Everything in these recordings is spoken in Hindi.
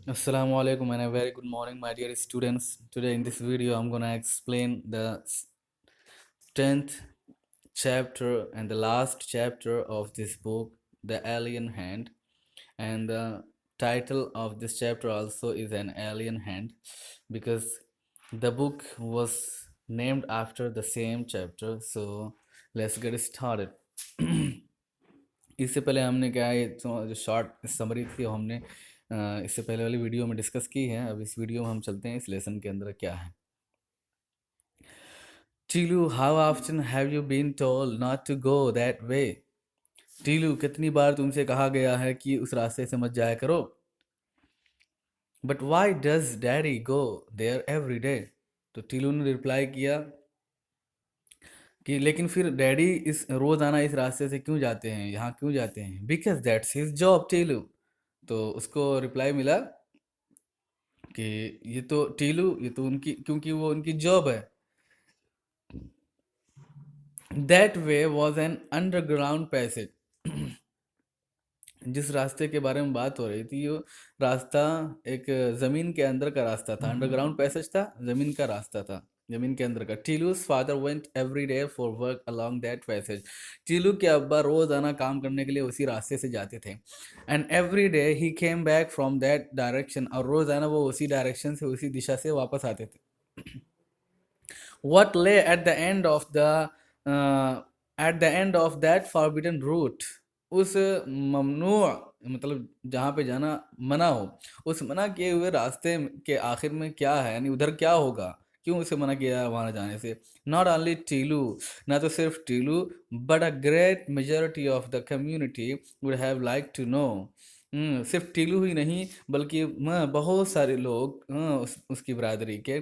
Assalamu alaikum and a very good morning, my dear students. Today in this video, I'm gonna explain the 10th chapter and the last chapter of this book, The Alien Hand. And the title of this chapter also is An Alien Hand because the book was named after the same chapter. So let's get started. इससे पहले हमने क्या है जो शॉर्ट समरी थी वो हमने इससे पहले वाली वीडियो में डिस्कस की है। अब इस वीडियो में हम चलते हैं इस लेसन के अंदर क्या है। Tillu, how often have you been told not to go that way? Tillu, कितनी बार तुमसे कहा गया है कि उस रास्ते से मत जाया करो। But why does daddy go there every day? तो टीलू ने रिप्लाई किया कि लेकिन फिर डैडी इस रोज़ाना इस रास्ते से क्यों जाते हैं, यहाँ क्यों जाते हैं? Because that's his job Teelu. तो उसको रिप्लाई मिला कि ये तो टीलू, ये तो उनकी, क्योंकि वो उनकी जॉब है। That way was an underground passage. जिस रास्ते के बारे में बात हो रही थी वो रास्ता एक ज़मीन के अंदर का रास्ता था। अंडरग्राउंड पैसेज था, ज़मीन का रास्ता था, ज़मीन के अंदर का। Tilu's father went every day for work along that passage. Tilu के अब्बा रोज़ाना काम करने के लिए उसी रास्ते से जाते थे। And every day he came back from that direction, और रोज़ाना वो उसी डायरेक्शन से, उसी दिशा से वापस आते थे। what lay at the end of the at the end of that forbidden route? उस ममनू, मतलब जहाँ पे जाना मना हो, उस मना किए हुए रास्ते के आखिर में क्या है, यानी उधर क्या होगा, क्यों उसे मना किया वहाँ जाने से? नॉट ओनली टीलू, ना तो सिर्फ Tillu, but a great majority of the community would have like to know. सिर्फ टीलू ही नहीं बल्कि बहुत सारे लोग उसकी बरादरी के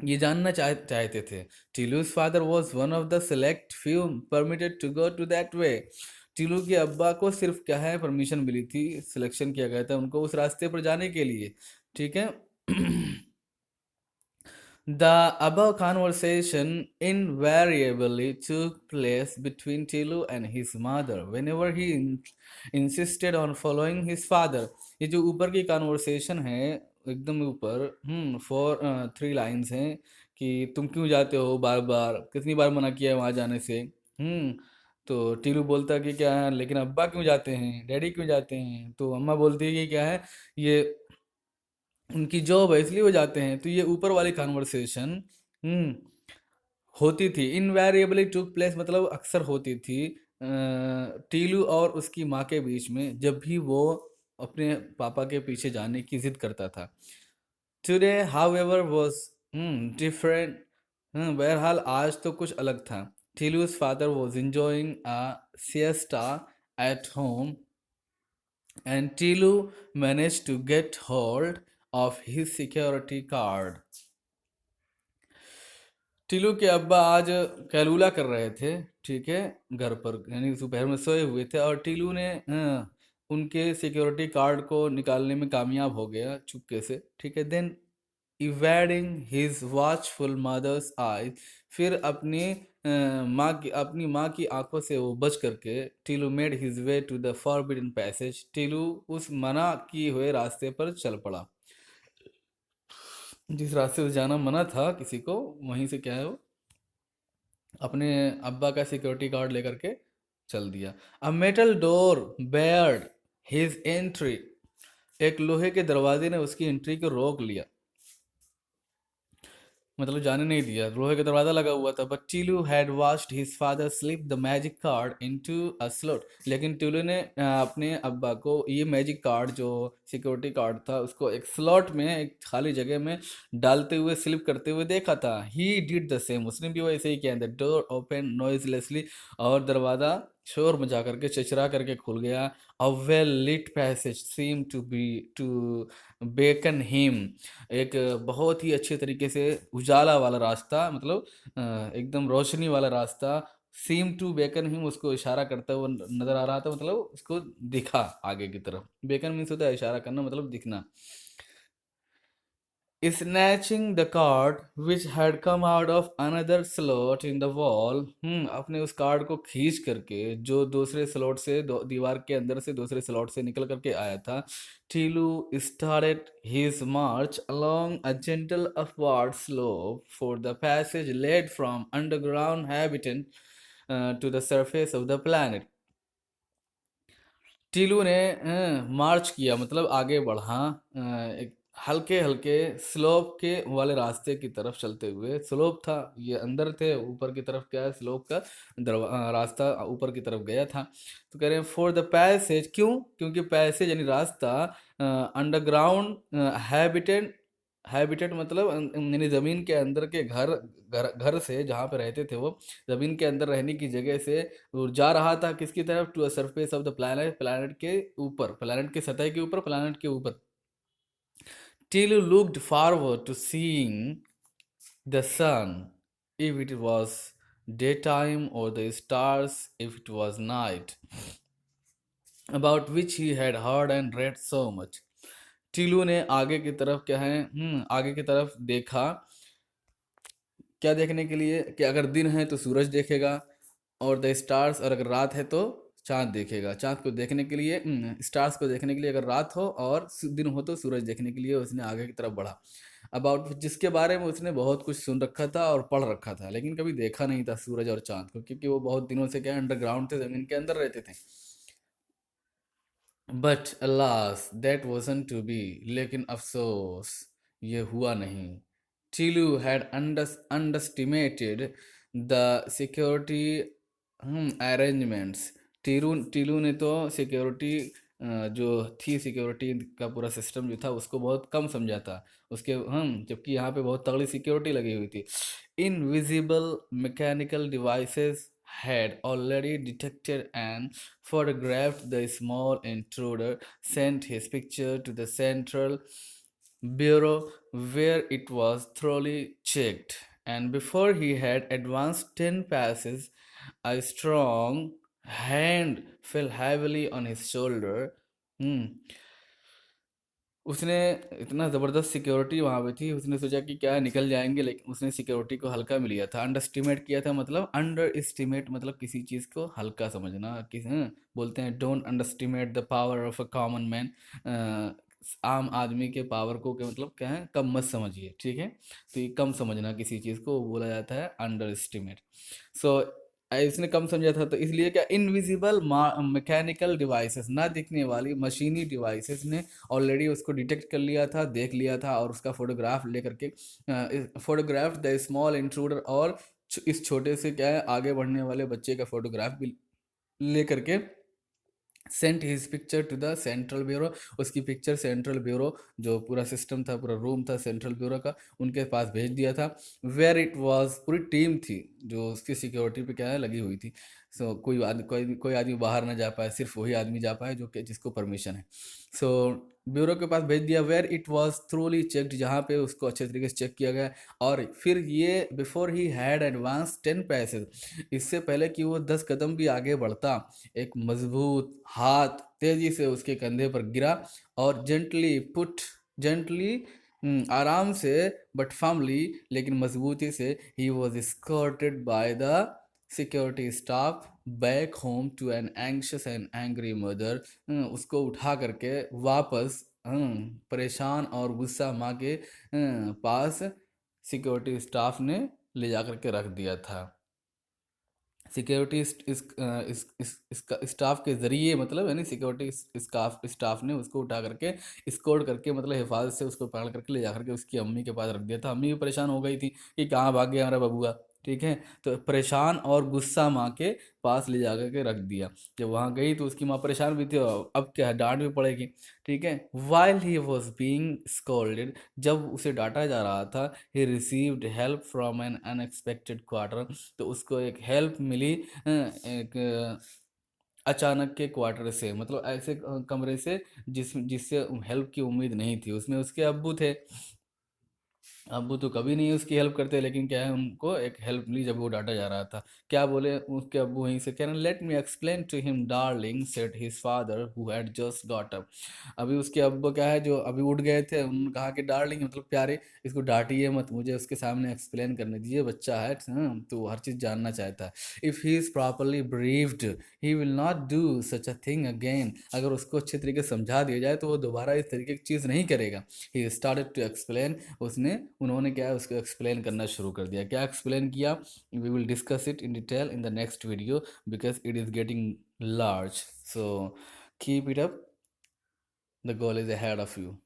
ये जानना चाहते थे। टीलू's father was one of the select few permitted to go to that way। Teelu के अब्बा को सिर्फ क्या है परमिशन मिली थी, सिलेक्शन किया गया था उनको उस रास्ते पर जाने के लिए। ठीक है। The above conversation invariably took place between Tilu and his mother whenever he insisted on following his father। ये जो ऊपर की कॉन्वर्सेशन है एकदम ऊपर, 3 लाइन्स हैं कि तुम क्यों जाते हो बार बार, कितनी बार मना किया है वहाँ जाने से। तो टीलू बोलता है कि क्या है, लेकिन अब्बा क्यों जाते हैं, डैडी क्यों जाते हैं? तो अम्मा बोलती है कि क्या है, ये उनकी जॉब है इसलिए वो जाते हैं। तो ये ऊपर वाली कॉन्वर्सेशन होती थी, इनवेरिएबली टुक प्लेस, मतलब अक्सर होती थी टीलू और उसकी माँ के बीच में, जब भी वो अपने पापा के पीछे जाने की जिद करता था। Today however was different. बहरहाल आज तो कुछ अलग था। टीलू's father was enjoying a siesta at home and Tilu managed to get hold of his security card। Teelu के अब्बा आज कैलूला कर रहे थे, ठीक है, घर पर, यानी दोपहर में सोए हुए थे, और टीलू ने उनके सिक्योरिटी कार्ड को निकालने में कामयाब हो गया चुपके से। ठीक है। Then evading his watchful mother's eyes, फिर अपनी माँ की आंखों से वो बच करके Tillu made his way to the forbidden passage, Tillu उस मना किए हुए रास्ते पर चल पड़ा। जिस रास्ते से जाना मना था किसी को, वहीं से क्या है वो अपने अब्बा का सिक्योरिटी गार्ड लेकर के चल दिया। A metal door Baird his entry, एक लोहे के दरवाजे ने उसकी एंट्री को रोक लिया, मतलब जाने नहीं दिया। लोहे का दरवाजा लगा हुआ था। But Teelu had watched his father slip the magic card into a slot, लेकिन टीलू ने अपने अब्बा को ये मैजिक कार्ड जो सिक्योरिटी कार्ड था उसको एक स्लॉट में, एक खाली जगह में डालते हुए, स्लिप करते हुए देखा था। ही डिड द सेम, उसने भी वैसे ही किया। द डोर ओपन नॉइजलेसली, और दरवाज़ा शोर मचा करके, चचरा करके खुल गया। A well lit passage seem to beckon him, एक बहुत ही अच्छे तरीके से उजाला वाला रास्ता, मतलब एकदम रोशनी वाला रास्ता। सीम टू बेकन हिम, उसको इशारा करता हुआ नजर आ रहा था, मतलब उसको दिखा आगे की तरफ। बेकन मीन्स होता है इशारा करना, मतलब दिखना। snatching the card which had come out of another slot in the wall, अपने उस कार्ड को खींच करके जो दूसरे स्लॉट से दीवार के अंदर से दूसरे स्लॉट से निकल करके आया था, Teelu started his march along a gentle upward slope for the passage led from underground habitant to the surface of the planet. Teelu ने मार्च किया मतलब आगे बढ़ा, एक हल्के हल्के स्लोप के वाले रास्ते की तरफ चलते हुए। स्लोप था, ये अंदर थे, ऊपर की तरफ क्या है, स्लोप का रास्ता ऊपर की तरफ गया था। तो कह रहे हैं फॉर द पैसेज, क्यों, क्योंकि पैसेज यानी रास्ता अंडरग्राउंड हैबिटेट, हैबिटेट मतलब यानी ज़मीन के अंदर के घर, घर से जहाँ पे रहते थे वो, ज़मीन के अंदर रहने की जगह से वो जा रहा था किसकी तरफ, to a surface of the planet, planet के ऊपर, प्लैनेट के सतह के ऊपर, प्लैनेट के ऊपर। Tillu looked forward to seeing the sun if it was daytime or the stars if it was night, about which he had heard and read so much. Teelu ने आगे की तरफ क्या है, आगे की तरफ देखा, क्या देखने के लिए कि अगर दिन है तो सूरज देखेगा, और द स्टार्स, और अगर रात है तो चांद देखेगा। चांद को देखने के लिए, स्टार्स को देखने के लिए अगर रात हो, और दिन हो तो सूरज देखने के लिए उसने आगे की तरफ बढ़ा। अबाउट जिसके बारे में उसने बहुत कुछ सुन रखा था और पढ़ रखा था, लेकिन कभी देखा नहीं था सूरज और चांद को, क्योंकि वो बहुत दिनों से क्या अंडरग्राउंड थे, ज़मीन के अंदर रहते थे। But alas that wasn't to be, लेकिन अफसोस ये हुआ नहीं। Tilu had underestimated the security arrangements. Tilu ने तो सिक्योरिटी, जो थी सिक्योरिटी का पूरा सिस्टम जो था उसको बहुत कम समझा था उसके, जबकि यहाँ पे बहुत तगड़ी सिक्योरिटी लगी हुई थी। Invisible mechanical devices had already detected and photographed the small intruder, sent his picture to the central bureau where it was thoroughly checked, and before he had advanced 10 paces, a strong hand fell heavily on his shoulder. Hmm. उसने इतना ज़बरदस्त सिक्योरिटी वहाँ पे थी, उसने सोचा कि क्या निकल जाएंगे, लेकिन उसने सिक्योरिटी को हल्का में लिया था। अंडर एस्टिमेट किया था, मतलब अंडर एस्टिमेट मतलब किसी चीज़ को हल्का समझना, बोलते हैं don't under estimate the power of a common man. आम आदमी के पावर को क्या मतलब क्या है, कम मत समझिए, ठीक है। तो ये कम समझना किसी चीज़ को बोला जाता है अंडर एस्टिमेट। सो इसने कम समझा था, तो इसलिए क्या इनविजिबल मैकेनिकल डिवाइसेस, ना दिखने वाली मशीनी डिवाइसेस ने ऑलरेडी उसको डिटेक्ट कर लिया था, देख लिया था, और उसका फोटोग्राफ लेकर के फोटोग्राफ द स्मॉल इंट्रूडर, और इस छोटे से क्या है आगे बढ़ने वाले बच्चे का फोटोग्राफ भी लेकर के sent his picture to the central bureau, उसकी पिक्चर सेंट्रल ब्यूरो, जो पूरा सिस्टम था, पूरा रूम था सेंट्रल ब्यूरो का, उनके पास भेज दिया था। वेयर इट वाज, पूरी टीम थी जो उसकी सिक्योरिटी पे क्या है लगी हुई थी। सो कोई आदमी बाहर ना जा पाए, सिर्फ वही आदमी जा पाए जो कि जिसको परमिशन है। सो ब्यूरो के पास भेज दिया, where it was thoroughly checked, जहाँ पे उसको अच्छे तरीके से चेक किया गया। और फिर ये before he had advance 10 passage, इससे पहले कि वो 10 कदम भी आगे बढ़ता, एक मजबूत हाथ तेजी से उसके कंधे पर गिरा, और जेंटली आराम से, बट फर्मली, लेकिन मजबूती से, he was escorted by the security staff back home to an anxious and angry mother. उसको उठा करके वापस परेशान और गुस्सा माँ के पास सिक्योरिटी स्टाफ ने ले जा करके रख दिया था। सिक्योरिटी इसका स्टाफ के ज़रिए, मतलब यानी सिक्योरिटी स्टाफ ने उसको उठा करके स्कोर्ट करके, मतलब हिफाजत से उसको पकड़ करके ले जा करके उसकी अम्मी के पास रख दिया था। अम्मी भी परेशान हो गई थी कि कहाँ भाग गया हमारा बबुआ, ठीक है। तो परेशान और गुस्सा माँ के पास ले जा करके रख दिया। जब वहाँ गई तो उसकी माँ परेशान भी थी, और अब क्या है, डांट भी पड़ेगी, ठीक है। While he was being scolded, जब उसे डांटा जा रहा था, he received help from N unexpected quarter, तो उसको एक हेल्प मिली एक अचानक के क्वार्टर से, मतलब ऐसे कमरे से जिससे हेल्प की उम्मीद नहीं थी। उसमें उसके अब्बू थे, अब्बू तो कभी नहीं उसकी हेल्प करते, लेकिन क्या है, उनको एक हेल्प ली जब वो डांटा जा रहा था। क्या बोले उसके अब्बू वहीं से, कह रहे let me explain to him darling said his father who had just got up. अभी उसके अब्बू क्या है, जो अभी उठ गए थे, उन्होंने कहा कि डार्लिंग मतलब प्यारे, इसको डांटिए मत, मुझे उसके सामने एक्सप्लेन करने दीजिए, बच्चा है तो हर चीज़ जानना चाहता है। If he is properly briefed he will not do such a thing again. अगर उसको अच्छे तरीके से समझा दिया जाए तो वो दोबारा इस तरीके की चीज़ नहीं करेगा। ही स्टार्टेड टू एक्सप्लेन, उन्होंने क्या है उसको एक्सप्लेन करना शुरू कर दिया। क्या एक्सप्लेन किया, we will discuss it in detail in the next video because it is getting large. So keep it up, the goal is ahead of you.